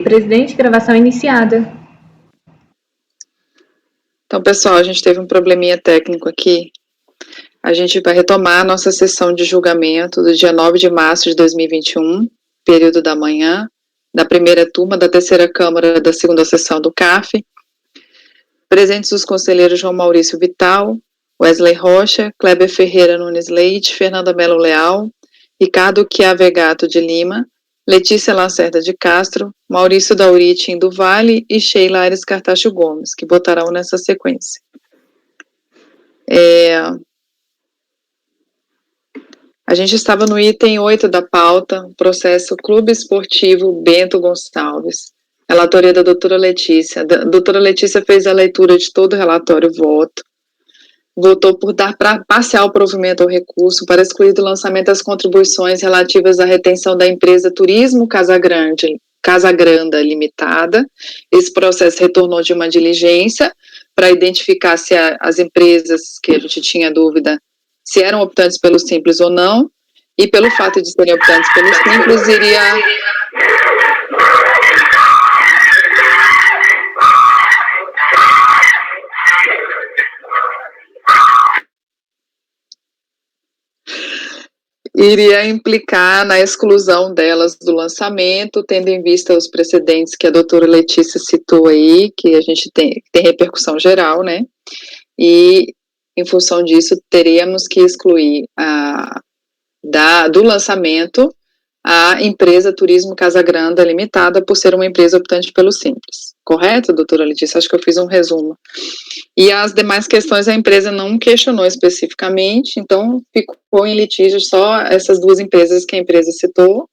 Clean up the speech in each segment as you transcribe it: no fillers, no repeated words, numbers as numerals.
Presidente, gravação iniciada. Então, pessoal, a gente teve um probleminha técnico aqui. A gente vai retomar a nossa sessão de julgamento do dia 9 de março de 2021, período da manhã, da primeira turma da terceira Câmara da segunda sessão do CAF. Presentes os conselheiros João Maurício Vital, Wesley Rocha, Kleber Ferreira Nunes Leite, Fernanda Melo Leal, Ricardo Chiavegato de Lima, Letícia Lacerda de Castro, Maurício Dauriti do Vale e Sheila Aires Cartacho Gomes, que votarão nessa sequência. A gente estava no item 8 da pauta, processo Clube Esportivo Bento Gonçalves, relatoria da doutora Letícia. A doutora Letícia fez a leitura de todo o relatório votou por dar parcial provimento ao recurso para excluir do lançamento as contribuições relativas à retenção da empresa Turismo Casagranda Limitada. Esse processo retornou de uma diligência para identificar se as empresas que a gente tinha dúvida se eram optantes pelo Simples ou não, e pelo fato de serem optantes pelo Simples, iria implicar na exclusão delas do lançamento, tendo em vista os precedentes que a doutora Letícia citou aí, que a gente tem repercussão geral, né? E, em função disso, teríamos que excluir do lançamento a empresa Turismo Casagranda Limitada, por ser uma empresa optante pelo Simples. Correto, doutora Letícia? Acho que eu fiz um resumo. E as demais questões a empresa não questionou especificamente, então ficou em litígio só essas duas empresas que a empresa citou,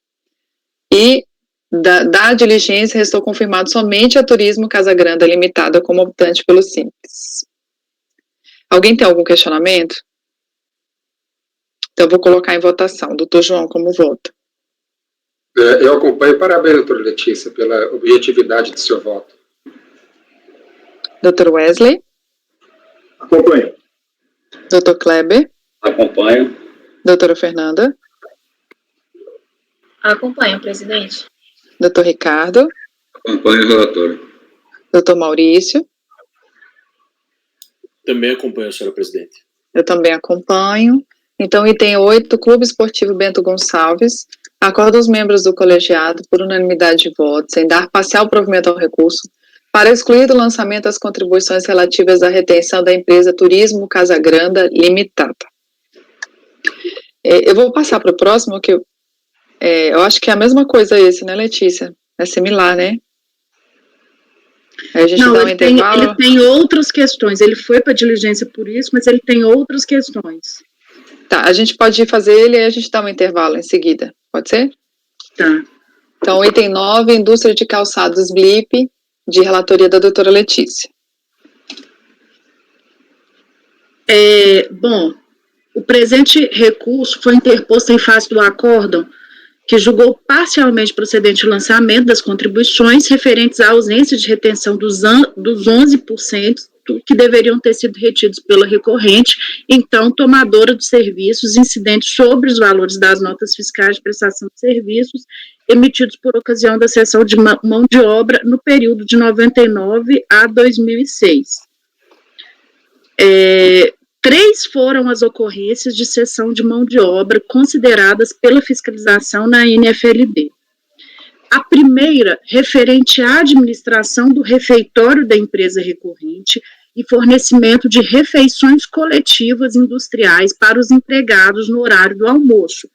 e da diligência restou confirmado somente a Turismo Casagranda Limitada como optante pelo Simples. Alguém tem algum questionamento? Então eu vou colocar em votação. Doutor João, como vota? Eu acompanho. Parabéns, doutora Letícia, pela objetividade do seu voto. Doutor Wesley? Acompanho. Doutor Kleber? Acompanho. Doutora Fernanda? Acompanho, presidente. Doutor Ricardo? Acompanho o relatório. Doutor Maurício? Também acompanho, senhora presidente. Eu também acompanho. Então, item 8, Clube Esportivo Bento Gonçalves, acorda os membros do colegiado, por unanimidade de votos, em dar parcial provimento ao recurso, para excluir do lançamento as contribuições relativas à retenção da empresa Turismo Casagranda Limitada. Eu vou passar para o próximo, que eu acho que é a mesma coisa esse, né, Letícia? É similar, né? A gente não, dá um intervalo. Ele tem outras questões, ele foi para diligência por isso, mas ele tem outras questões. Tá, a gente pode fazer ele e a gente dá um intervalo em seguida, pode ser? Tá. Então, item 9, Indústria de Calçados Blip, de relatoria da doutora Letícia. Bom, o presente recurso foi interposto em face do acórdão que julgou parcialmente procedente o lançamento das contribuições referentes à ausência de retenção dos 11% que deveriam ter sido retidos pela recorrente, então tomadora dos serviços incidentes sobre os valores das notas fiscais de prestação de serviços emitidos por ocasião da cessão de mão de obra no período de 99 a 2006. 3 foram as ocorrências de cessão de mão de obra consideradas pela fiscalização na NFLB. A primeira, referente à administração do refeitório da empresa recorrente e fornecimento de refeições coletivas industriais para os empregados no horário do almoço.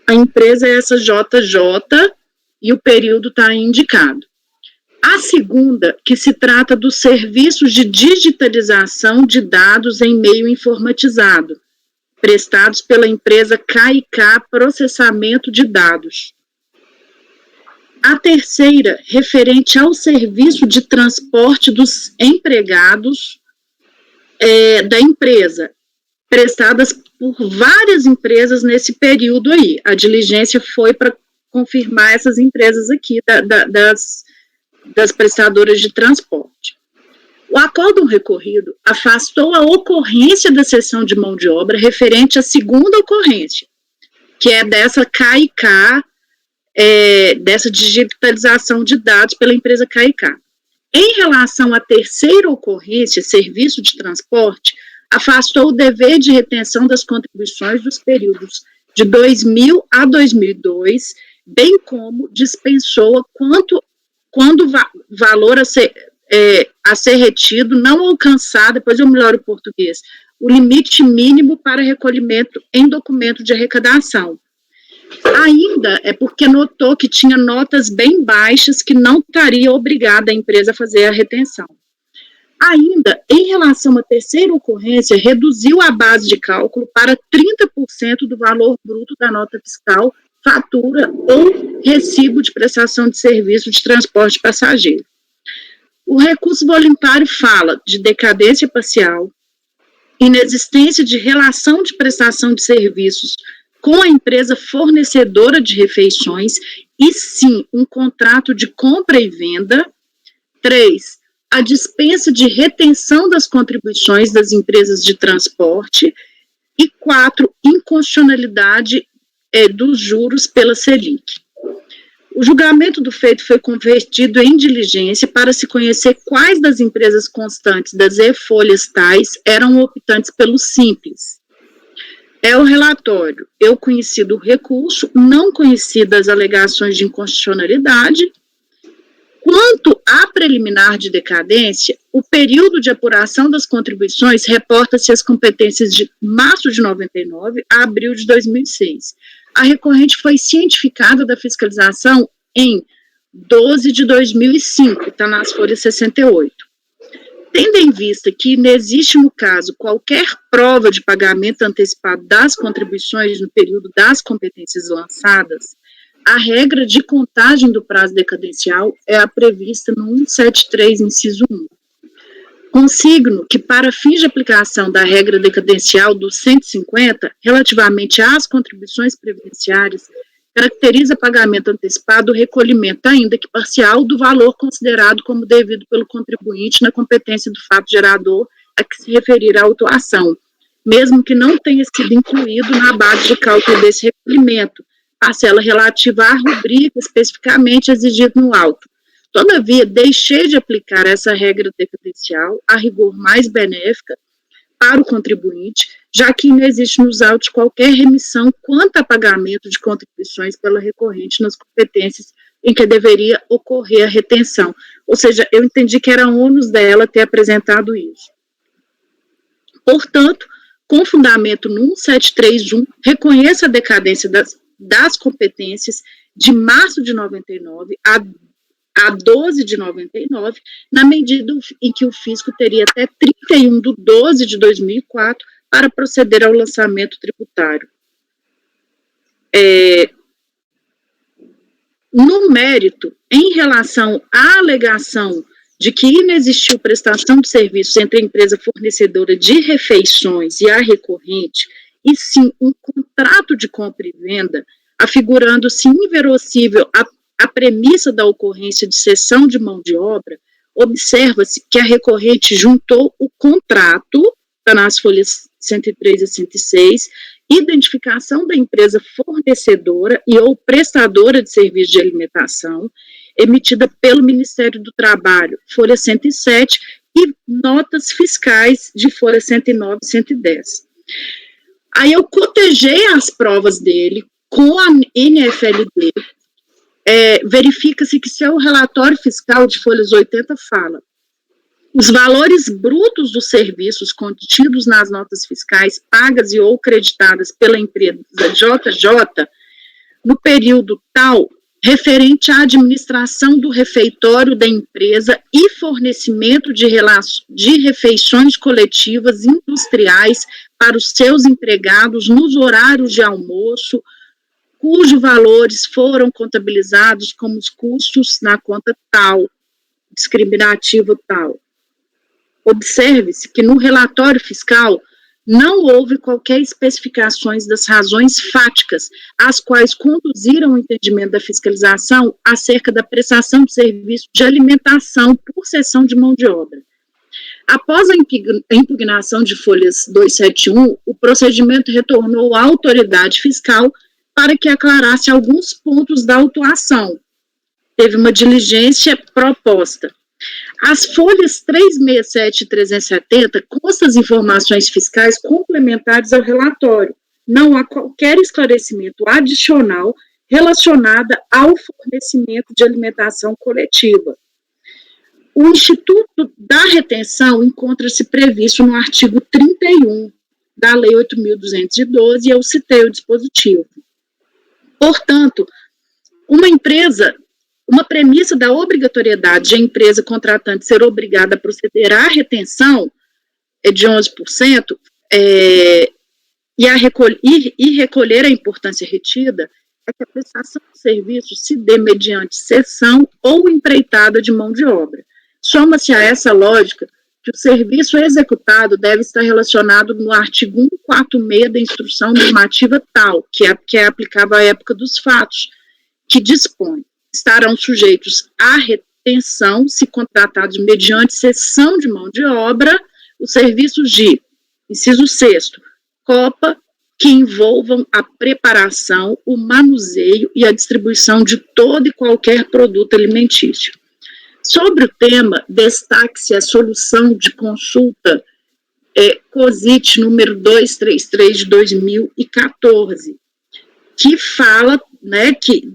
A empresa é essa JJ e o período está indicado. A segunda, que se trata dos serviços de digitalização de dados em meio informatizado, prestados pela empresa KIK Processamento de Dados. A terceira, referente ao serviço de transporte dos empregados da empresa, prestadas por várias empresas nesse período aí. A diligência foi para confirmar essas empresas aqui, das prestadoras de transporte. O acórdão recorrido afastou a ocorrência da cessão de mão de obra referente à segunda ocorrência, que é dessa KIK dessa digitalização de dados pela empresa KK. Em relação à terceira ocorrência, serviço de transporte, afastou o dever de retenção das contribuições dos períodos de 2000 a 2002, bem como dispensou quando valor a ser retido não alcançar, depois eu melhoro o português, o limite mínimo para recolhimento em documento de arrecadação. Ainda é porque notou que tinha notas bem baixas que não estaria obrigada a empresa a fazer a retenção. Ainda, em relação à terceira ocorrência, reduziu a base de cálculo para 30% do valor bruto da nota fiscal, fatura ou recibo de prestação de serviço de transporte de passageiro. O recurso voluntário fala de decadência parcial, inexistência de relação de prestação de serviços com a empresa fornecedora de refeições, e sim, um contrato de compra e venda. 3, a dispensa de retenção das contribuições das empresas de transporte. E 4, inconstitucionalidade dos juros pela Selic. O julgamento do feito foi convertido em diligência para se conhecer quais das empresas constantes das e-folhas tais eram optantes pelo Simples. O relatório. Eu conheci do recurso, não conheci das alegações de inconstitucionalidade. Quanto à preliminar de decadência, o período de apuração das contribuições reporta-se as competências de março de 99 a abril de 2006. A recorrente foi cientificada da fiscalização em 12 de 2005, está nas folhas 68. Tendo em vista que não existe, no caso, qualquer prova de pagamento antecipado das contribuições no período das competências lançadas, a regra de contagem do prazo decadencial é a prevista no 173, inciso 1. Consigno que, para fins de aplicação da regra decadencial do 150, relativamente às contribuições previdenciárias, caracteriza pagamento antecipado o recolhimento, ainda que parcial, do valor considerado como devido pelo contribuinte na competência do fato gerador a que se referir a autuação, mesmo que não tenha sido incluído na base de cálculo desse recolhimento, parcela relativa à rubrica especificamente exigida no auto. Todavia, deixei de aplicar essa regra decadencial, a rigor mais benéfica para o contribuinte, já que não existe nos autos qualquer remissão quanto a pagamento de contribuições pela recorrente nas competências em que deveria ocorrer a retenção. Ou seja, eu entendi que era ônus dela ter apresentado isso. Portanto, com fundamento no 173.1, reconheço a decadência das competências de março de 99 a 12 de 99, na medida em que o fisco teria até 31 de 12 de 2004 para proceder ao lançamento tributário. No mérito, em relação à alegação de que inexistiu prestação de serviços entre a empresa fornecedora de refeições e a recorrente, e sim um contrato de compra e venda, afigurando-se inverossível a premissa da ocorrência de cessão de mão de obra, observa-se que a recorrente juntou o contrato, está nas folhas 103 a 106, identificação da empresa fornecedora e ou prestadora de serviço de alimentação, emitida pelo Ministério do Trabalho, folha 107, e notas fiscais de folha 109 e 110. Aí eu cotejei as provas dele com a NFLD, verifica-se que seu relatório fiscal de folhas 80 fala: os valores brutos dos serviços contidos nas notas fiscais pagas e ou creditadas pela empresa JJ no período tal, referente à administração do refeitório da empresa e fornecimento de refeições coletivas industriais para os seus empregados nos horários de almoço, cujos valores foram contabilizados como os custos na conta tal, discriminativa tal. Observe-se que no relatório fiscal não houve qualquer especificações das razões fáticas às quais conduziram o entendimento da fiscalização acerca da prestação de serviço de alimentação por cessão de mão de obra. Após a impugnação de folhas 271, o procedimento retornou à autoridade fiscal, para que aclarasse alguns pontos da autuação. Teve uma diligência proposta. As folhas 367 e 370 constam as informações fiscais complementares ao relatório. Não há qualquer esclarecimento adicional relacionado ao fornecimento de alimentação coletiva. O Instituto da Retenção encontra-se previsto no artigo 31 da Lei 8.212, e eu citei o dispositivo. Portanto, uma premissa da obrigatoriedade de a empresa contratante ser obrigada a proceder à retenção de 11% e recolher a importância retida, é que a prestação de serviço se dê mediante cessão ou empreitada de mão de obra. Soma-se a essa lógica que o serviço executado deve estar relacionado no artigo 146 da Instrução Normativa tal, que é aplicável à época dos fatos, que dispõe: estarão sujeitos à retenção, se contratados mediante cessão de mão de obra, os serviços de, inciso 6º, copa, que envolvam a preparação, o manuseio e a distribuição de todo e qualquer produto alimentício. Sobre o tema, destaque-se a solução de consulta COSIT número 233 de 2014, que fala, né, que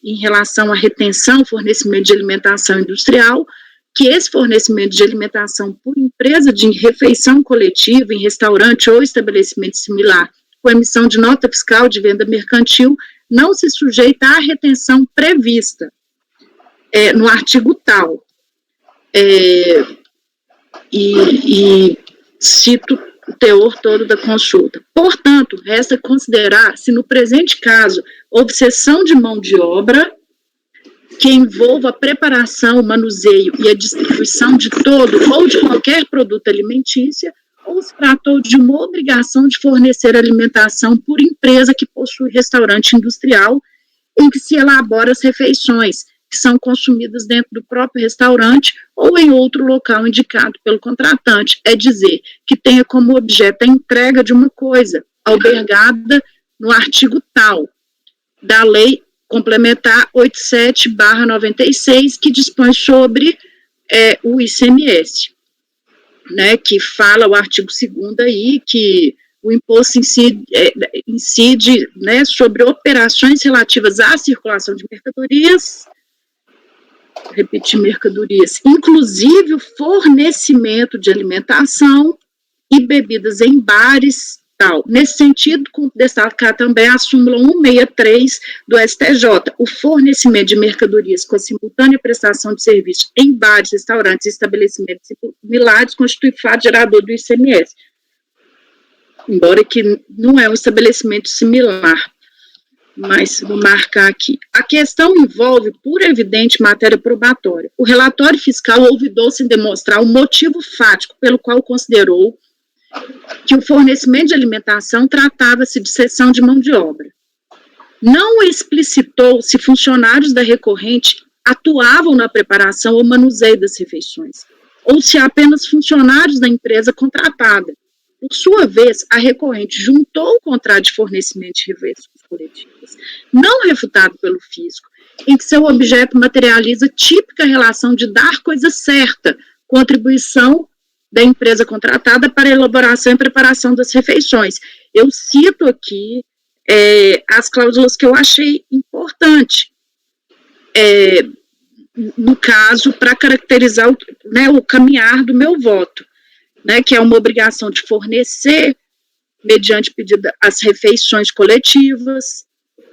em relação à retenção, fornecimento de alimentação industrial, que esse fornecimento de alimentação por empresa de refeição coletiva em restaurante ou estabelecimento similar, com emissão de nota fiscal de venda mercantil, não se sujeita à retenção prevista no artigo tal. E cito o teor todo da consulta. Portanto, resta considerar se no presente caso houve cessão de mão de obra que envolva a preparação, o manuseio e a distribuição de todo ou de qualquer produto alimentício, ou se tratou de uma obrigação de fornecer alimentação por empresa que possui restaurante industrial em que se elabora as refeições, que são consumidas dentro do próprio restaurante ou em outro local indicado pelo contratante, é dizer, que tenha como objeto a entrega de uma coisa, albergada no artigo tal, da Lei Complementar 87/96, que dispõe sobre o ICMS, né, que fala o artigo 2º aí, que o imposto incide né, sobre operações relativas à circulação de mercadorias, inclusive o fornecimento de alimentação e bebidas em bares, tal. Nesse sentido, destacar também a súmula 163 do STJ, o fornecimento de mercadorias com a simultânea prestação de serviço em bares, restaurantes e estabelecimentos similares constitui fato gerador do ICMS, embora que não é um estabelecimento similar. Mas vou marcar aqui. A questão envolve, por evidente, matéria probatória. O relatório fiscal olvidou-se em demonstrar o motivo fático pelo qual considerou que o fornecimento de alimentação tratava-se de cessão de mão de obra. Não explicitou se funcionários da recorrente atuavam na preparação ou manuseio das refeições, ou se apenas funcionários da empresa contratada. Por sua vez, a recorrente juntou o contrato de fornecimento de refeições coletivas, não refutado pelo fisco, em que seu objeto materializa típica relação de dar coisa certa, contribuição da empresa contratada para a elaboração e preparação das refeições. Eu cito aqui as cláusulas que eu achei importante, no caso, para caracterizar o caminhar do meu voto. Né, que é uma obrigação de fornecer, mediante pedido, as refeições coletivas,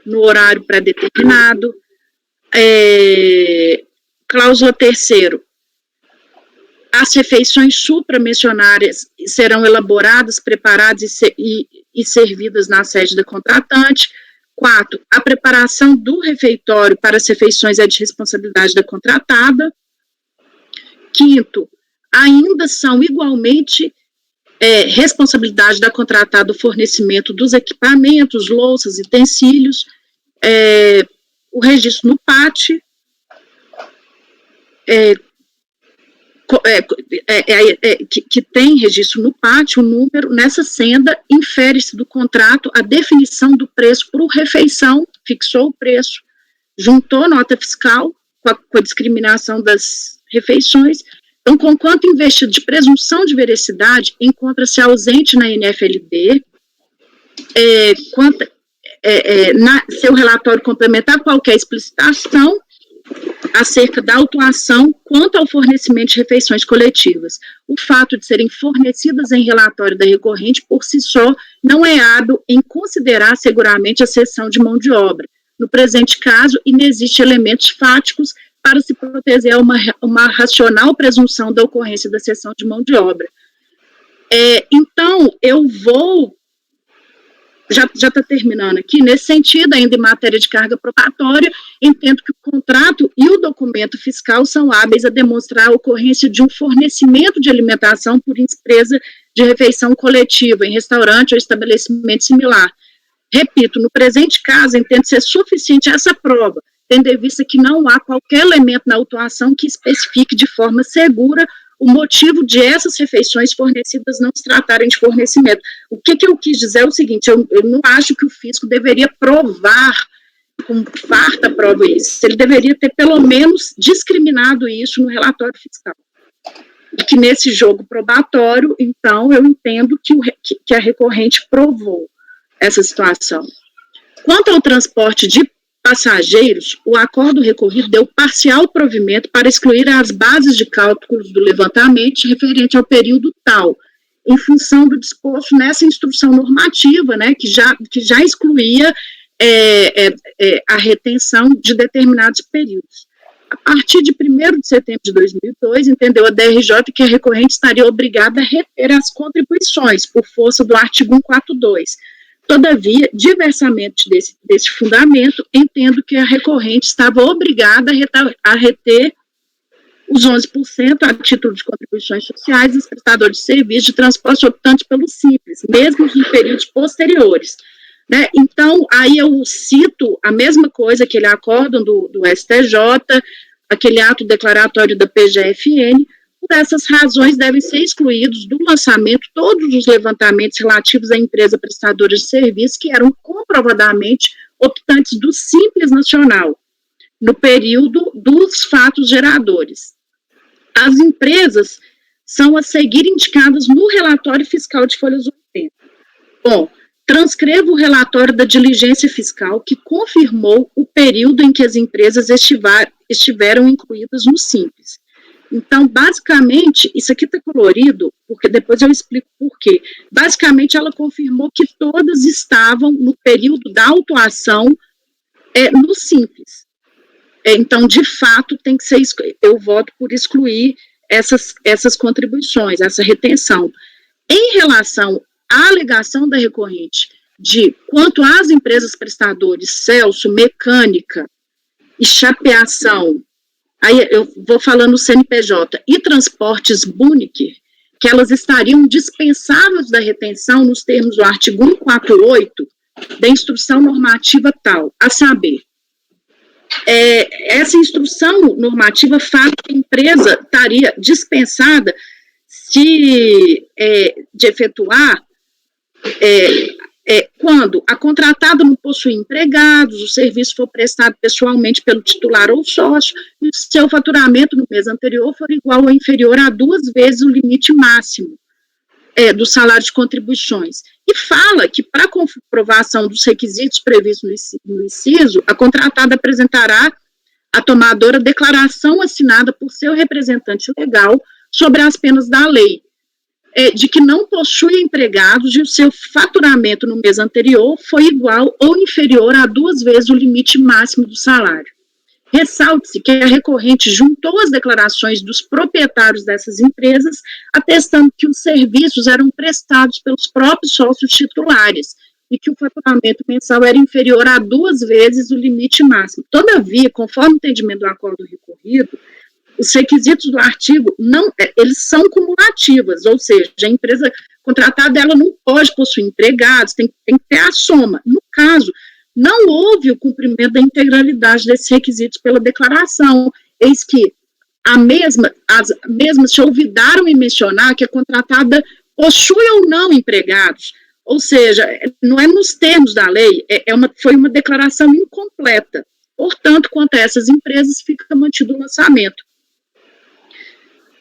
no horário pré-determinado. Cláusula 3ª, as refeições supramencionadas serão elaboradas, preparadas e servidas na sede da contratante. 4, a preparação do refeitório para as refeições é de responsabilidade da contratada. 5º, ainda são igualmente responsabilidade da contratada o fornecimento dos equipamentos, louças, utensílios, o registro no PAT, que tem registro no PAT, o número, nessa senda, infere-se do contrato a definição do preço por refeição, fixou o preço, juntou nota fiscal com a discriminação das refeições. Então, conquanto investido de presunção de veracidade, encontra-se ausente na NFLB, seu relatório complementar qualquer explicitação acerca da autuação quanto ao fornecimento de refeições coletivas. O fato de serem fornecidas em relatório da recorrente, por si só, não é hábil em considerar seguramente a cessão de mão de obra. No presente caso, inexiste elementos fáticos para se proteger uma racional presunção da ocorrência da cessão de mão de obra. Então, eu vou... Já está terminando aqui, nesse sentido, ainda em matéria de carga probatória, entendo que o contrato e o documento fiscal são hábeis a demonstrar a ocorrência de um fornecimento de alimentação por empresa de refeição coletiva, em restaurante ou estabelecimento similar. Repito, no presente caso, entendo ser suficiente essa prova, tendo em vista que não há qualquer elemento na autuação que especifique de forma segura o motivo de essas refeições fornecidas não se tratarem de fornecimento. O que eu quis dizer é o seguinte, eu não acho que o fisco deveria provar, com farta prova isso, ele deveria ter pelo menos discriminado isso no relatório fiscal. E que nesse jogo probatório, então, eu entendo que a recorrente provou essa situação. Quanto ao transporte de passageiros, o acordo recorrido deu parcial provimento para excluir as bases de cálculos do levantamento referente ao período tal, em função do disposto nessa instrução normativa, né, que já excluía a retenção de determinados períodos. A partir de 1º de setembro de 2002, entendeu a DRJ que a recorrente estaria obrigada a reter as contribuições por força do artigo 142. Todavia, diversamente desse fundamento, entendo que a recorrente estava obrigada a reter os 11% a título de contribuições sociais dos prestadores de serviços de transporte optantes pelo Simples, mesmo em períodos posteriores. Né? Então, aí eu cito a mesma coisa, aquele acórdão do STJ, aquele ato declaratório da PGFN. Por essas razões, devem ser excluídos do lançamento todos os levantamentos relativos à empresa prestadora de serviços que eram comprovadamente optantes do Simples Nacional, no período dos fatos geradores. As empresas são a seguir indicadas no relatório fiscal de folhas 80. Bom, transcrevo o relatório da diligência fiscal que confirmou o período em que as empresas estiveram incluídas no Simples. Então, basicamente, isso aqui está colorido, porque depois eu explico por quê. Basicamente, ela confirmou que todas estavam no período da autuação no Simples. Então, de fato, tem que ser eu voto por excluir essas contribuições, essa retenção. Em relação à alegação da recorrente de quanto às empresas prestadoras, Celso, Mecânica e Chapeação, aí eu vou falando CNPJ, e Transportes Buniker, que elas estariam dispensáveis da retenção nos termos do artigo 148 da instrução normativa tal, a saber, essa instrução normativa fala que a empresa estaria dispensada de efetuar quando a contratada não possui empregados, o serviço for prestado pessoalmente pelo titular ou sócio, e o seu faturamento no mês anterior for igual ou inferior a 2 vezes o limite máximo do salário de contribuições. E fala que, para comprovação dos requisitos previstos no inciso, a contratada apresentará à tomadora declaração assinada por seu representante legal sobre as penas da lei, de que não possui empregados e o seu faturamento no mês anterior foi igual ou inferior a 2 vezes o limite máximo do salário. Ressalte-se que a recorrente juntou as declarações dos proprietários dessas empresas, atestando que os serviços eram prestados pelos próprios sócios titulares e que o faturamento mensal era inferior a 2 vezes o limite máximo. Todavia, conforme o entendimento do acordo recorrido, os requisitos do artigo, eles são cumulativos, ou seja, a empresa contratada ela não pode possuir empregados, tem que ter a soma. No caso, não houve o cumprimento da integralidade desses requisitos pela declaração, eis que as mesmas se olvidaram em mencionar que a contratada possui ou não empregados, ou seja, não é nos termos da lei, foi uma declaração incompleta. Portanto, quanto a essas empresas, fica mantido o lançamento.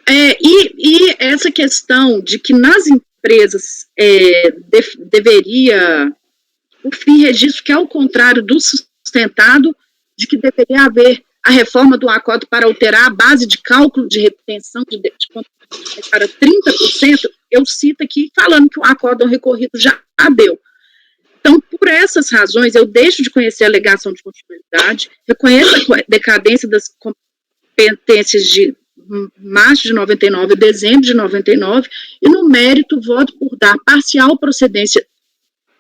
E essa questão de que nas empresas deveria, por fim, registro que é o contrário do sustentado, de que deveria haver a reforma do acordo para alterar a base de cálculo de retenção de contribuições para 30%, eu cito aqui falando que o acordo recorrido já deu. Então, por essas razões, eu deixo de conhecer a alegação de constitucionalidade, reconheço a decadência das competências de março de 99 e dezembro de 99, e no mérito voto por dar parcial procedência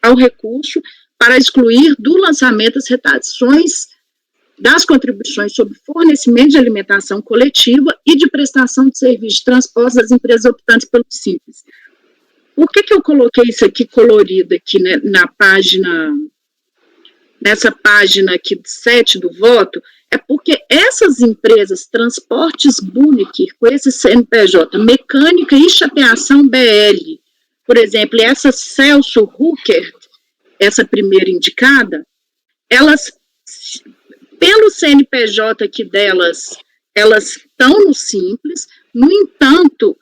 ao recurso para excluir do lançamento as redações das contribuições sobre fornecimento de alimentação coletiva e de prestação de serviço de transporte das empresas optantes pelo Simples. Por que eu coloquei isso aqui colorido aqui, né, nessa página aqui 7 do voto? É porque essas empresas, Transportes Bunic, com esse CNPJ, Mecânica e Chapeação BL, por exemplo, e essa Celso Ruckert, essa primeira indicada, elas, pelo CNPJ aqui delas, elas estão no Simples, no entanto,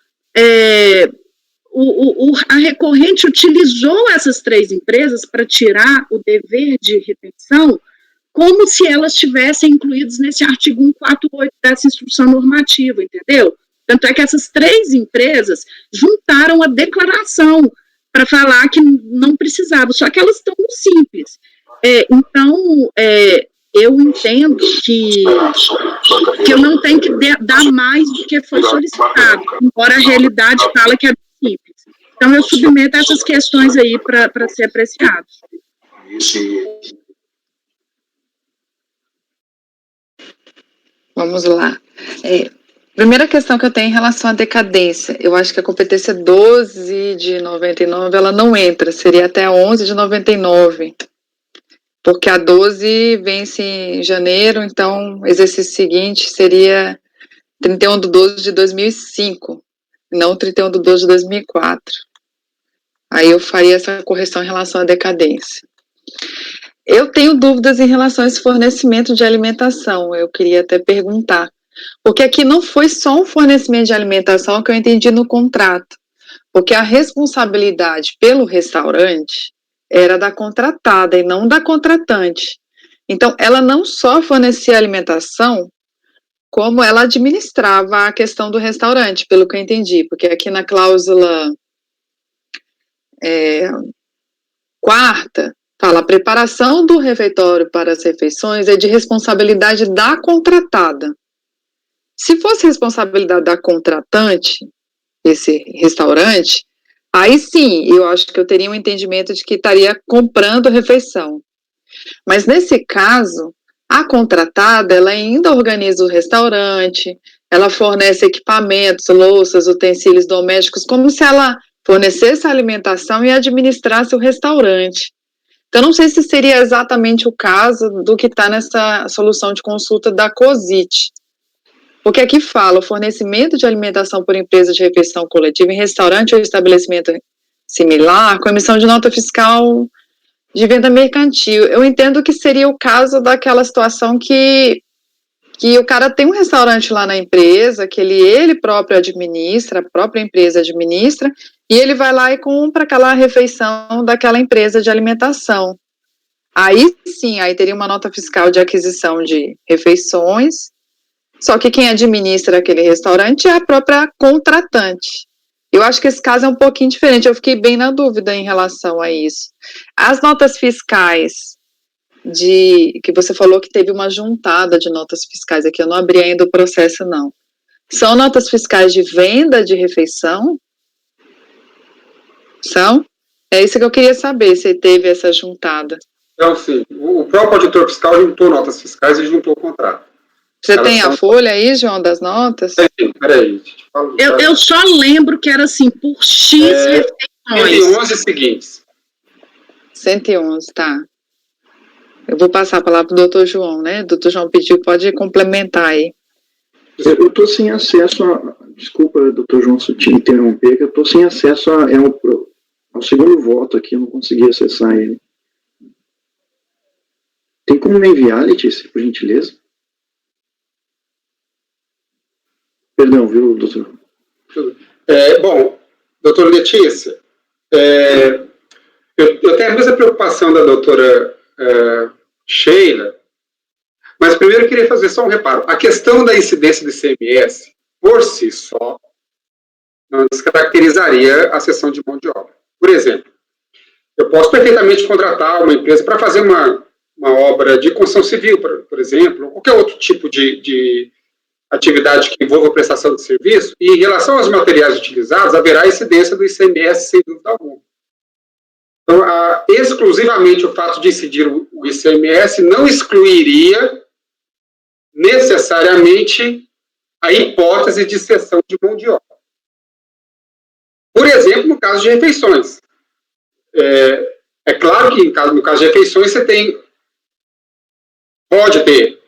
a recorrente utilizou essas 3 empresas para tirar o dever de retenção como se elas estivessem incluídas nesse artigo 148 dessa instrução normativa, entendeu? Tanto é que essas 3 empresas juntaram a declaração para falar que não precisava, só que elas estão no Simples. Então, eu entendo que eu não tenho que dar mais do que foi solicitado, embora a realidade fala que é simples. Então, eu submeto essas questões aí para ser apreciado. Vamos lá. Primeira questão que eu tenho em relação à decadência, eu acho que a competência 12 de 99, ela não entra, seria até a 11 de 99, porque a 12 vence em janeiro, então o exercício seguinte seria 31 de 12 de 2005, não 31 de 12 de 2004. Aí eu faria essa correção em relação à decadência. Eu tenho dúvidas em relação a esse fornecimento de alimentação, eu queria até perguntar, porque aqui não foi só um fornecimento de alimentação que eu entendi no contrato, porque a responsabilidade pelo restaurante era da contratada e não da contratante. Então, ela não só fornecia alimentação, como ela administrava a questão do restaurante, pelo que eu entendi, porque aqui na cláusula 4ª, fala, a preparação do refeitório para as refeições é de responsabilidade da contratada. Se fosse responsabilidade da contratante, esse restaurante, aí sim, eu acho que eu teria um entendimento de que estaria comprando refeição. Mas nesse caso, a contratada, ela ainda organiza o restaurante, ela fornece equipamentos, louças, utensílios domésticos, como se ela fornecesse a alimentação e administrasse o restaurante. Então, não sei se seria exatamente o caso do que está nessa solução de consulta da COSIT. Porque aqui fala, o fornecimento de alimentação por empresa de refeição coletiva em restaurante ou estabelecimento similar, com emissão de nota fiscal de venda mercantil. Eu entendo que seria o caso daquela situação que o cara tem um restaurante lá na empresa, que ele próprio administra, a própria empresa administra, e ele vai lá e compra aquela refeição daquela empresa de alimentação. Aí sim, aí teria uma nota fiscal de aquisição de refeições, só que quem administra aquele restaurante é a própria contratante. Eu acho que esse caso é um pouquinho diferente, eu fiquei bem na dúvida em relação a isso. As notas fiscais que você falou que teve uma juntada de notas fiscais aqui, eu não abri ainda o processo não. São notas fiscais de venda de refeição? São? É isso que eu queria saber, se teve essa juntada. Então, sim, o próprio auditor fiscal juntou notas fiscais e juntou o contrato. Você tem a folha aí, João, das notas? Peraí. Eu só lembro que era assim, por X refeições. 111 seguintes. 111, tá. Eu vou passar a palavra para o doutor João, né? O doutor João pediu, pode complementar aí. Eu estou sem acesso a... Desculpa, doutor João, se eu te interromper, que eu estou sem acesso ao segundo voto aqui, eu não consegui acessar ele. Tem como me enviar, Letícia, por gentileza? Perdão, viu, doutor? Bom, doutora Letícia, eu tenho a mesma preocupação da doutora Sheila, mas primeiro eu queria fazer só um reparo. A questão da incidência do ICMS, por si só, não descaracterizaria a cessão de mão de obra. Por exemplo, eu posso perfeitamente contratar uma empresa para fazer uma obra de construção civil, por exemplo, ou qualquer outro tipo de atividade que envolva prestação de serviço, e em relação aos materiais utilizados, haverá incidência do ICMS, sem dúvida alguma. Então, exclusivamente o fato de incidir o ICMS não excluiria necessariamente a hipótese de cessão de mão de obra. Por exemplo, no caso de refeições. É claro que no caso de refeições você pode ter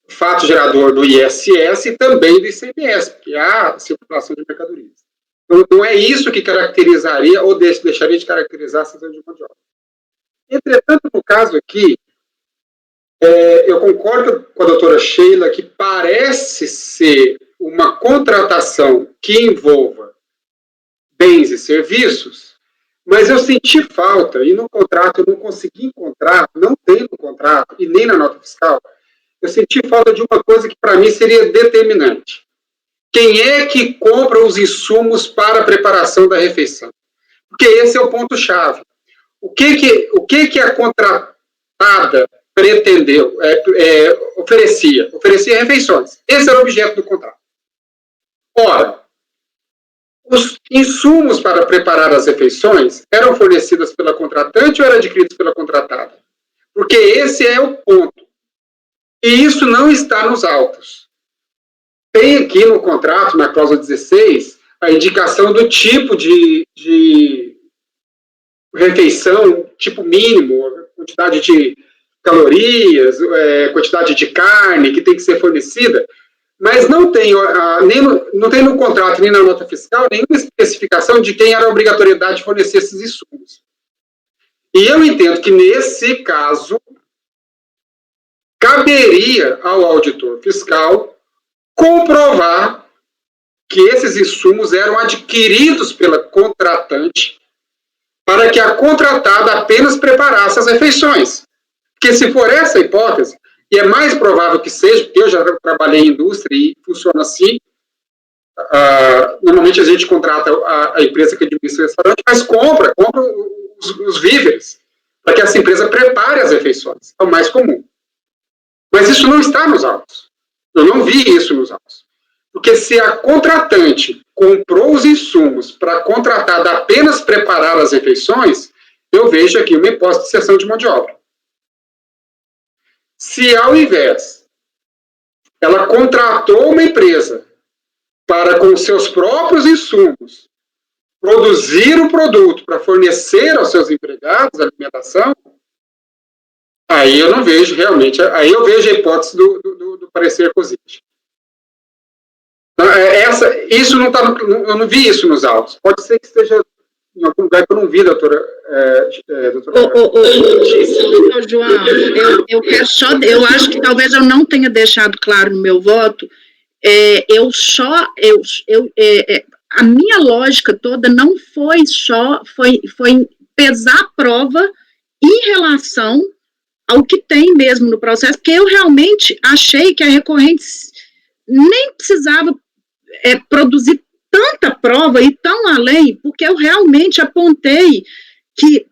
fato gerador do ISS e também do ICMS, porque há circulação de mercadorias. Então, não é isso que caracterizaria ou deixaria de caracterizar a cessão de mão de obra. Entretanto, no caso aqui, eu concordo com a doutora Sheila que parece ser uma contratação que envolva bens e serviços, mas eu senti falta, e no contrato eu não consegui encontrar, não tem no contrato e nem na nota fiscal, eu senti falta de uma coisa que para mim seria determinante. Quem é que compra os insumos para a preparação da refeição? Porque esse é o ponto-chave. O que a contratada pretendeu, oferecia? Oferecia refeições. Esse era o objeto do contrato. Ora, os insumos para preparar as refeições eram fornecidos pela contratante ou eram adquiridos pela contratada? Porque esse é o ponto. E isso não está nos autos. Tem aqui no contrato, na cláusula 16, a indicação do tipo de refeição, tipo mínimo, quantidade de calorias, quantidade de carne que tem que ser fornecida, mas não tem, não tem no contrato nem na nota fiscal nenhuma especificação de quem era a obrigatoriedade de fornecer esses insumos. E eu entendo que, nesse caso, caberia ao auditor fiscal comprovar que esses insumos eram adquiridos pela contratante para que a contratada apenas preparasse as refeições. Porque se for essa a hipótese, e é mais provável que seja, porque eu já trabalhei em indústria e funciona assim, normalmente a gente contrata a empresa que administra o restaurante, mas compra os víveres, para que essa empresa prepare as refeições. É o mais comum. Mas isso não está nos autos. Eu não vi isso nos autos. Porque se a contratante comprou os insumos para a contratada apenas preparar as refeições, eu vejo aqui uma hipótese de cessão de mão de obra. Se, ao invés, ela contratou uma empresa para, com seus próprios insumos, produzir o produto para fornecer aos seus empregados a alimentação, aí eu não vejo realmente, aí eu vejo a hipótese do parecer COSIT. Isso não está, eu não vi isso nos autos. Pode ser que esteja em algum lugar que eu não vi, doutora. João, eu acho que talvez eu não tenha deixado claro no meu voto. A minha lógica toda não foi foi pesar a prova em relação ao que tem mesmo no processo, porque eu realmente achei que a recorrente nem precisava produzir tanta prova e tão além, porque eu realmente apontei que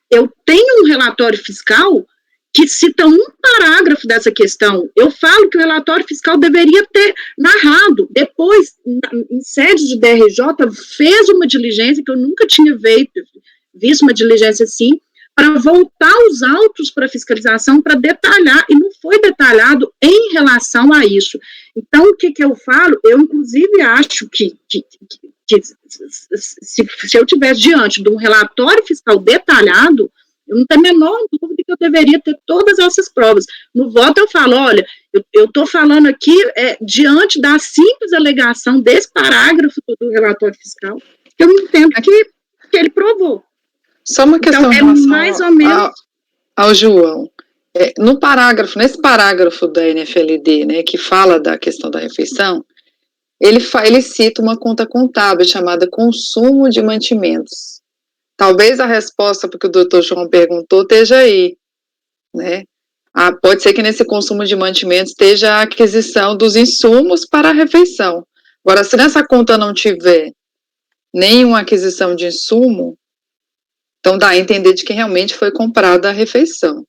eu tenho um relatório fiscal que cita um parágrafo dessa questão. Eu falo que o relatório fiscal deveria ter narrado. Depois, em sede de DRJ, fez uma diligência, que eu nunca tinha visto uma diligência assim, para voltar os autos para fiscalização, para detalhar, e não foi detalhado em relação a isso. Então, o que eu falo? Eu, inclusive, acho que se eu tivesse diante de um relatório fiscal detalhado, eu não tenho a menor dúvida que eu deveria ter todas essas provas. No voto eu falo, olha, Eu estou falando aqui diante da simples alegação desse parágrafo do relatório fiscal, que eu entendo que ele provou. Só uma questão então, em relação mais ou menos ao João. Nesse parágrafo da NFLD, né, que fala da questão da refeição, ele cita uma conta contábil chamada consumo de mantimentos. Talvez a resposta para o que o doutor João perguntou esteja aí, né? Pode ser que nesse consumo de mantimentos esteja a aquisição dos insumos para a refeição. Agora, se nessa conta não tiver nenhuma aquisição de insumo, então dá a entender de que realmente foi comprada a refeição.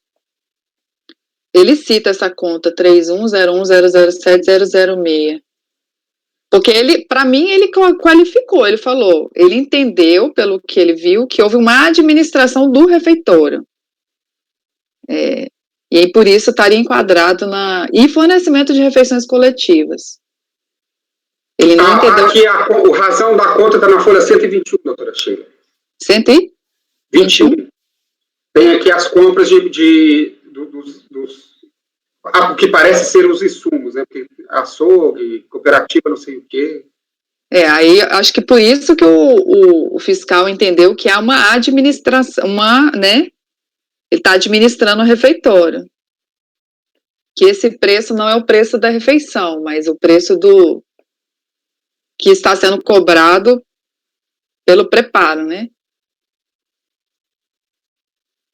Ele cita essa conta 3101007006. Porque para mim, ele qualificou, ele falou, ele entendeu, pelo que ele viu, que houve uma administração do refeitório. E aí, por isso, estaria enquadrado e fornecimento de refeições coletivas. Ele não entendeu... Aqui, a razão da conta está na folha 121, doutora Sheila. 121? Tem aqui as compras o que parece ser os insumos, né? Porque açougue, cooperativa, não sei o quê. Aí acho que por isso que o fiscal entendeu que há uma administração, né? Ele está administrando o refeitório. Que esse preço não é o preço da refeição, mas o preço que está sendo cobrado pelo preparo, né?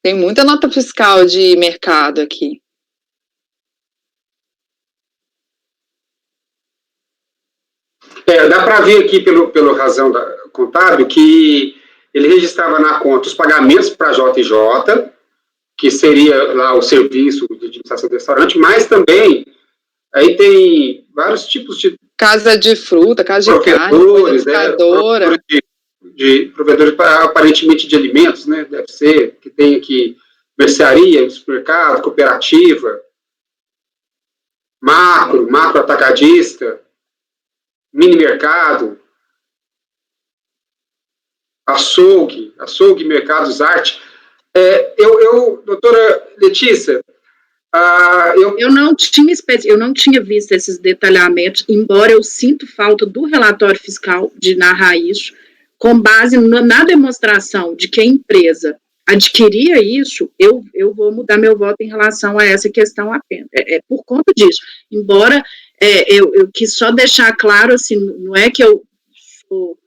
Tem muita nota fiscal de mercado aqui. Dá para ver aqui pelo razão contábil que ele registrava na conta os pagamentos para a JJ, que seria lá o serviço de administração do restaurante, mas também aí tem vários tipos de... Casa de fruta, casa de carne, provedores, provedores aparentemente de alimentos, né? Deve ser, que tem aqui mercearia, supermercado, cooperativa, macro atacadista, mini mercado, açougue, mercados, arte. Doutora Letícia, eu não tinha visto esses detalhamentos, embora eu sinto falta do relatório fiscal de narrar isso, com base na demonstração de que a empresa adquiria isso, eu vou mudar meu voto em relação a essa questão apenas. Por conta disso. Embora eu quis só deixar claro, assim, não é que eu sou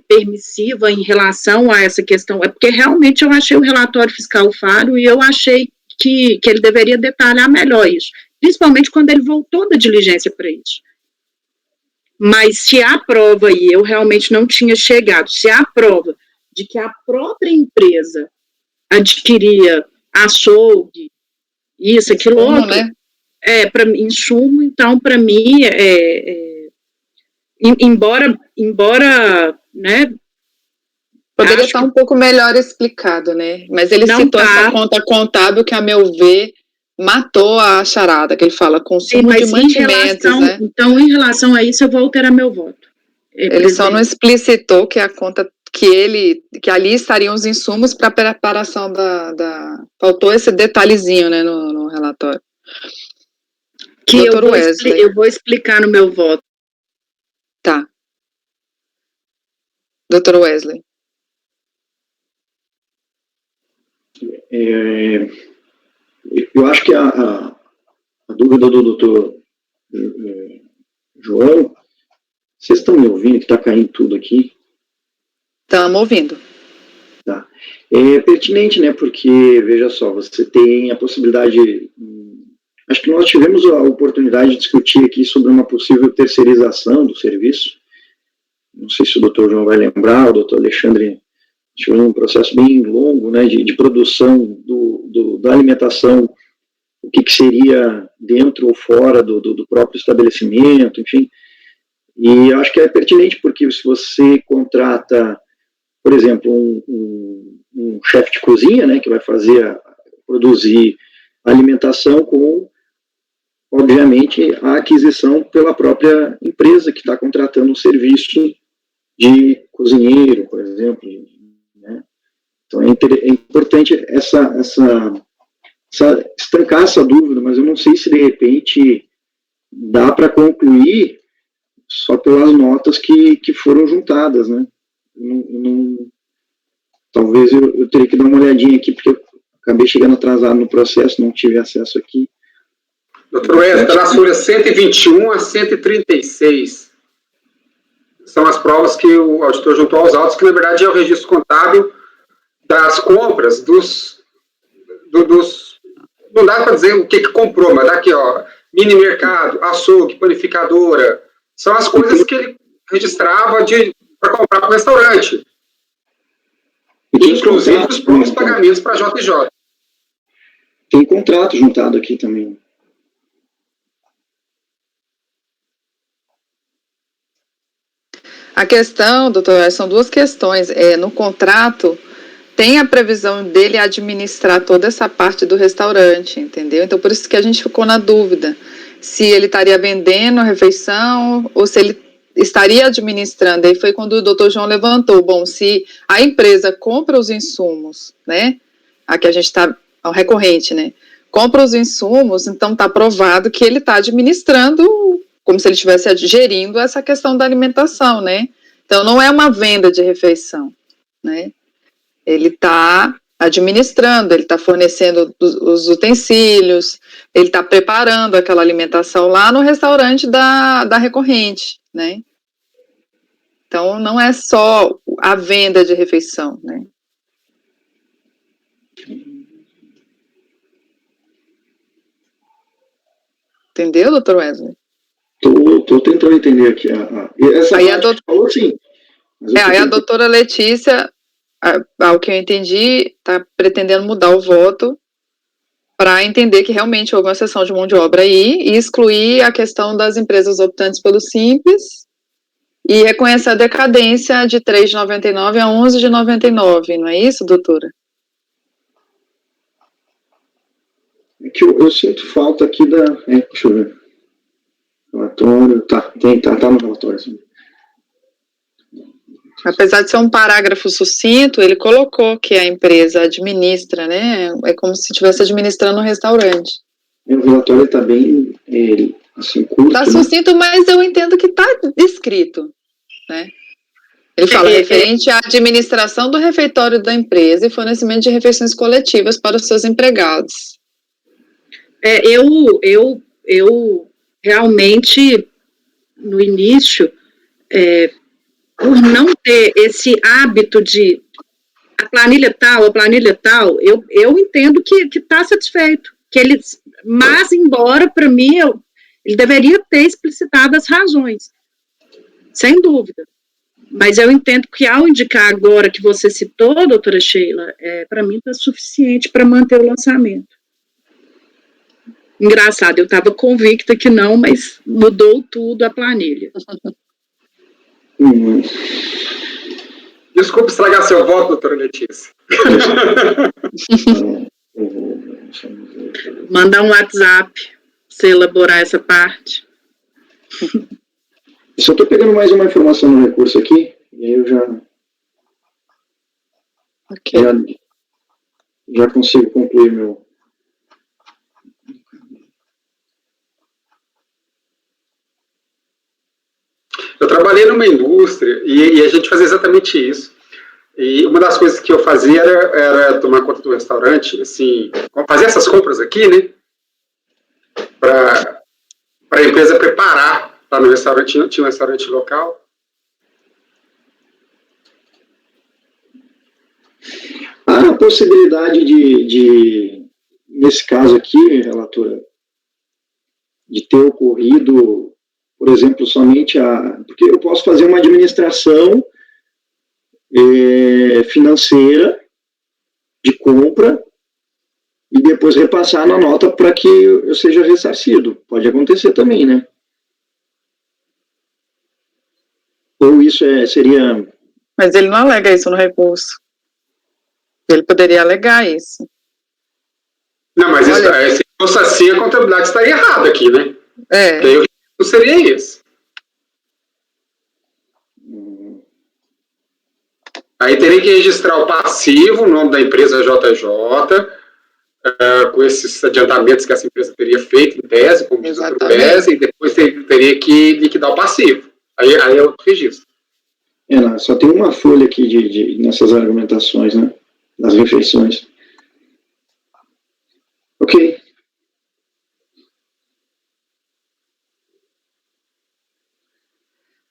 permissiva em relação a essa questão, é porque realmente eu achei o relatório fiscal falho e eu achei que ele deveria detalhar melhor isso, principalmente quando ele voltou da diligência para isso. Mas se há prova, e eu realmente não tinha chegado, se há prova de que a própria empresa adquiria açougue, isso, aquilo, outro, né? Para insumo, então, para mim, embora, né, poderia estar um pouco melhor explicado, né? Mas ele citou essa conta contábil que, a meu ver, matou a charada, que ele fala consumo de mantimentos, né? Então, em relação a isso, eu vou alterar meu voto. Ele só não explicitou que a conta, que ali estariam os insumos para a preparação faltou esse detalhezinho, né, no relatório. Que eu vou explicar no meu voto. Tá. Doutor Wesley. Eu acho que a dúvida do doutor João, vocês estão me ouvindo, que está caindo tudo aqui? Estamos ouvindo. Tá. É pertinente, né, porque, veja só, você tem a possibilidade, acho que nós tivemos a oportunidade de discutir aqui sobre uma possível terceirização do serviço, não sei se o doutor João vai lembrar, o doutor Alexandre, tivemos um processo bem longo, né, de produção da alimentação, o que seria dentro ou fora do próprio estabelecimento, enfim, e acho que é pertinente porque se você contrata, por exemplo, um chefe de cozinha, né, que vai produzir alimentação com, obviamente, a aquisição pela própria empresa que está contratando um serviço de cozinheiro, por exemplo, né? Então é importante essa estancar essa dúvida, mas eu não sei se de repente dá para concluir só pelas notas que foram juntadas, né? Talvez eu teria que dar uma olhadinha aqui, porque eu acabei chegando atrasado no processo, não tive acesso aqui. Doutor Wesley, está nas folhas 121 a 136. São as provas que o auditor juntou aos autos, que na verdade é o registro contábil das compras não dá para dizer o que comprou, mas dá aqui, ó, mini mercado, açougue, panificadora, são as coisas que ele registrava para comprar para o restaurante. Inclusive os próprios pagamentos para a JJ. Tem contrato juntado aqui também. A questão, doutor, são duas questões. No contrato, tem a previsão dele administrar toda essa parte do restaurante, entendeu? Então, por isso que a gente ficou na dúvida se ele estaria vendendo a refeição ou se ele estaria administrando. Aí foi quando o doutor João levantou, bom, se a empresa compra os insumos, né, aqui a gente está, ao recorrente, né, compra os insumos, então está provado que ele está administrando, como se ele estivesse gerindo essa questão da alimentação, né, então não é uma venda de refeição, né, ele está administrando, ele está fornecendo os utensílios, ele está preparando aquela alimentação lá no restaurante da recorrente, né? Então, não é só a venda de refeição, né? Entendeu, doutor Wesley? Estou tentando entender aqui. Essa aí parte falou sim. Aí a doutora Letícia, ao que eu entendi, está pretendendo mudar o voto para entender que realmente houve uma cessão de mão de obra aí e excluir a questão das empresas optantes pelo Simples e reconhecer a decadência de 3 de 99 a 11 de 99, não é isso, doutora? É que eu sinto falta aqui da... deixa eu ver. Relatório, tá no relatório, sim. Apesar de ser um parágrafo sucinto, ele colocou que a empresa administra, né? É como se estivesse administrando um restaurante. O relatório está bem, assim, curto. Está sucinto, mas eu entendo que está descrito, né? Ele fala referente à administração do refeitório da empresa e fornecimento de refeições coletivas para os seus empregados. Eu realmente, no início, por não ter esse hábito de a planilha tal, eu entendo que está satisfeito. Mas, embora, para mim, ele deveria ter explicitado as razões, sem dúvida. Mas eu entendo que, ao indicar agora que você citou, doutora Sheila, para mim está suficiente para manter o lançamento. Engraçado, eu estava convicta que não, mas mudou tudo a planilha. Desculpe estragar seu voto, doutora Letícia. Mandar um WhatsApp para você elaborar essa parte. Só estou pegando mais uma informação no recurso aqui, e aí eu já consigo concluir meu... Eu trabalhei numa indústria e a gente fazia exatamente isso. E uma das coisas que eu fazia era tomar conta do restaurante, assim, fazer essas compras aqui, né? Para a empresa preparar lá no restaurante, tinha um restaurante local. Há a possibilidade nesse caso aqui, relatora, de ter ocorrido, por exemplo, somente porque eu posso fazer uma administração financeira de compra e depois repassar na nota para que eu seja ressarcido. Pode acontecer também, né? Ou isso seria... Mas ele não alega isso no recurso. Ele poderia alegar isso. Não, mas se fosse assim, a contabilidade estaria errada aqui, né? Não seria isso. Aí teria que registrar o passivo, o nome da empresa JJ, com esses adiantamentos que essa empresa teria feito em tese, como diz o tese, e depois teria que liquidar o passivo. Aí é outro registro. Só tem uma folha aqui nessas argumentações, né? Das refeições. Ok.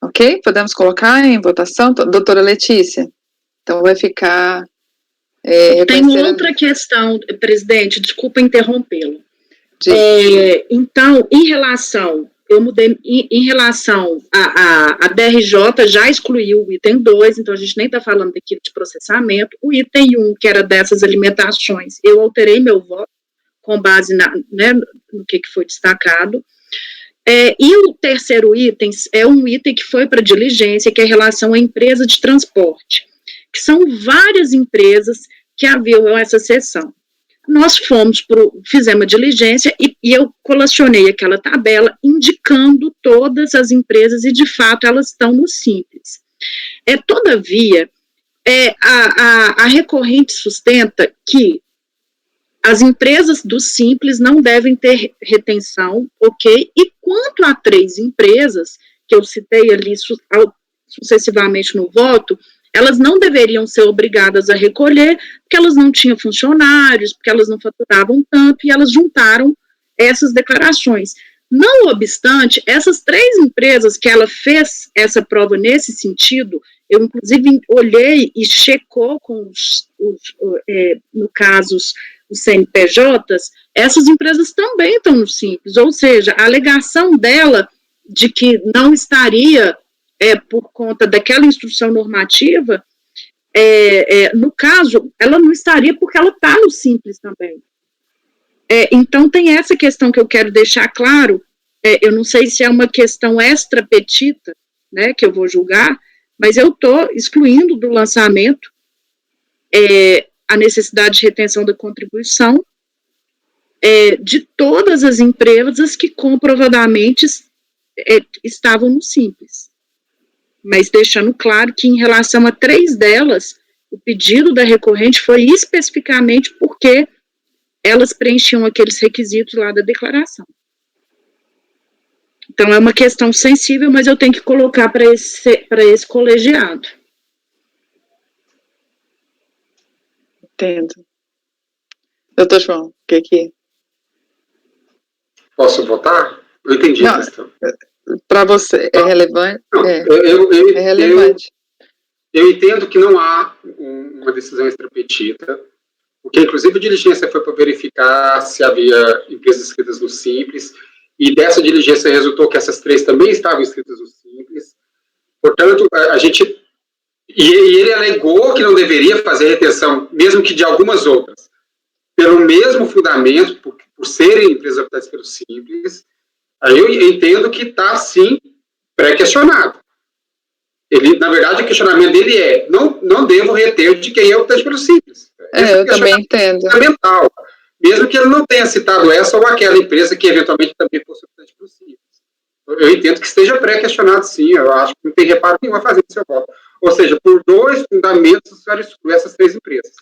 Ok, podemos colocar em votação? Doutora Letícia, então vai ficar... Tem outra questão, presidente, desculpa interrompê-lo. Então, em relação a DRJ já excluiu o item 2, então a gente nem está falando aqui de processamento. O item 1, que era dessas alimentações, eu alterei meu voto com base no que foi destacado. E o terceiro item é um item que foi para diligência, que é em relação à empresa de transporte, que são várias empresas que haviam essa seção. Nós fizemos a diligência e eu colacionei aquela tabela indicando todas as empresas e, de fato, elas estão no Simples. Todavia, a recorrente sustenta que as empresas do Simples não devem ter retenção, ok? E quanto a 3 empresas, que eu citei ali sucessivamente no voto, elas não deveriam ser obrigadas a recolher, porque elas não tinham funcionários, porque elas não faturavam tanto, e elas juntaram essas declarações. Não obstante, essas 3 empresas que ela fez essa prova nesse sentido, eu inclusive olhei e checou com no caso, os CNPJs, essas empresas também estão no Simples, ou seja, a alegação dela de que não estaria por conta daquela instrução normativa, no caso, ela não estaria porque ela está no Simples também. Então, tem essa questão que eu quero deixar claro, eu não sei se é uma questão extra petita, né, que eu vou julgar, mas eu estou excluindo do lançamento a necessidade de retenção da contribuição de todas as empresas que comprovadamente estavam no Simples. Mas deixando claro que, em relação a 3 delas, o pedido da recorrente foi especificamente porque elas preenchiam aqueles requisitos lá da declaração. Então, é uma questão sensível, mas eu tenho que colocar para esse colegiado. Entendo. Doutor João, o que? Posso votar? Eu entendi a questão. Para você, é relevante? Não, é relevante. Eu entendo que não há uma decisão extrapetita, porque, inclusive, a diligência foi para verificar se havia empresas inscritas no Simples, e dessa diligência resultou que essas 3 também estavam inscritas no Simples. Portanto, a gente... E ele alegou que não deveria fazer retenção, mesmo que de algumas outras, pelo mesmo fundamento, por serem empresas optadas pelo Simples. Aí eu entendo que está, sim, pré-questionado. Ele, na verdade, o questionamento dele não devo reter de quem é optante pelo Simples. Eu também entendo. Fundamental. Mesmo que ele não tenha citado essa ou aquela empresa que eventualmente também fosse optante pelo Simples. Eu entendo que esteja pré-questionado, sim. Eu acho que não tem reparo nenhum a fazer no seu voto. Ou seja, por 2 fundamentos, a senhora exclui essas 3 empresas.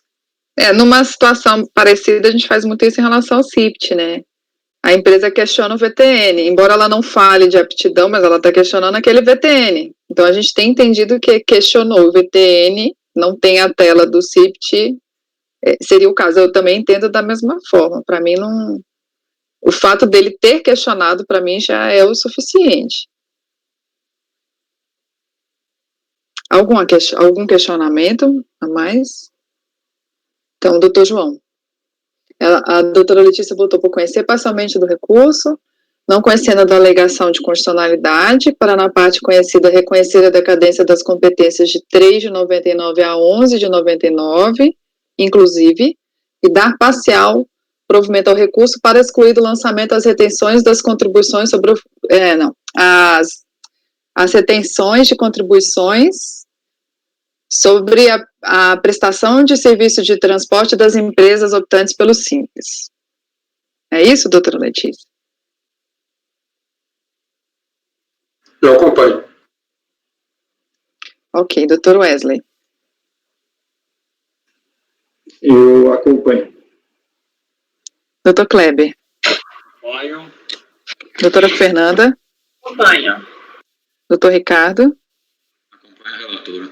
Numa situação parecida, a gente faz muito isso em relação ao CIPT, né? A empresa questiona o VTN, embora ela não fale de aptidão, mas ela está questionando aquele VTN. Então, a gente tem entendido que questionou o VTN, não tem a tela do CIPT, seria o caso. Eu também entendo da mesma forma. Para mim, não... O fato dele ter questionado, para mim, já é o suficiente. Algum questionamento a mais? Então, doutor João. A doutora Letícia votou por conhecer parcialmente do recurso, não conhecendo da alegação de constitucionalidade, para na parte conhecida reconhecer a decadência das competências de 3 de 99 a 11 de 99, inclusive, e dar parcial provimento ao recurso para excluir do lançamento as retenções das contribuições sobre as retenções de contribuições sobre a prestação de serviço de transporte das empresas optantes pelo Simples. É isso, doutora Letícia? Eu acompanho. Ok, doutor Wesley. Eu acompanho. Doutor Kleber. Acompanho. Doutora Fernanda. Acompanho. Doutor Ricardo. Acompanho a relatora.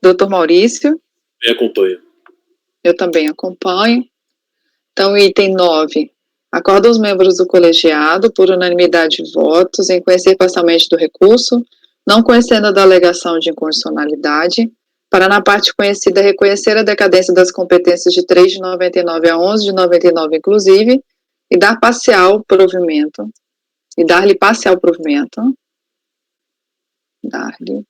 Doutor Maurício. Eu acompanho. Eu também acompanho. Então, item 9. Acorda os membros do colegiado, por unanimidade de votos, em conhecer parcialmente do recurso, não conhecendo da alegação de inconstitucionalidade, para, na parte conhecida, reconhecer a decadência das competências de 3 de 99 a 11 de 99, inclusive, e dar parcial provimento. E dar-lhe parcial provimento. Dar-lhe.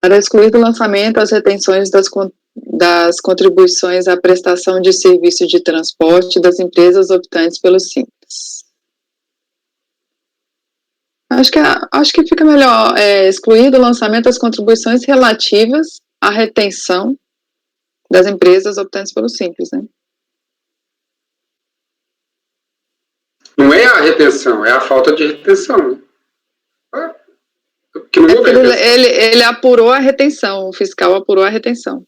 Para excluir do lançamento as retenções das contribuições à prestação de serviço de transporte das empresas optantes pelo Simples. Acho que fica melhor excluir do lançamento as contribuições relativas à retenção das empresas optantes pelo Simples, né? Não é a retenção, é a falta de retenção. Que não houve retenção. Ele apurou a retenção, o fiscal apurou a retenção.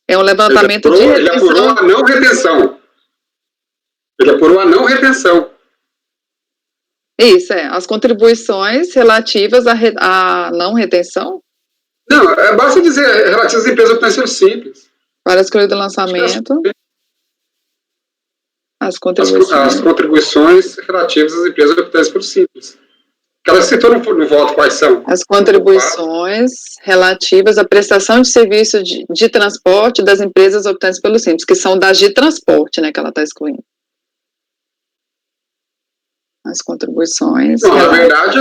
É um levantamento de retenção. Ele apurou a não retenção. Ele apurou a não retenção. Isso, as contribuições relativas à não retenção? Não, basta dizer relativas às empresas optantes pelo Simples. Para excluir do lançamento as contribuições. As contribuições relativas às empresas optantes pelo Simples. Que ela citou no voto quais são? As contribuições relativas à prestação de serviço de transporte das empresas optantes pelo Simples, que são das de transporte, né, que ela está excluindo. As contribuições... Não, na verdade,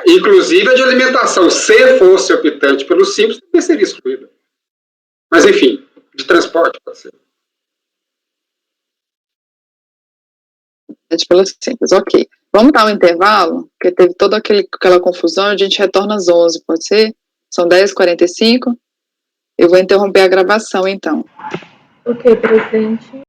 inclusive a de alimentação, se fosse optante pelo Simples, também seria excluída. Mas, enfim, de transporte pode ser. Pelo Simples, ok. Vamos dar um intervalo, porque teve toda aquela confusão, a gente retorna às 11, pode ser? São 10h45. Eu vou interromper a gravação, então. Ok, presidente.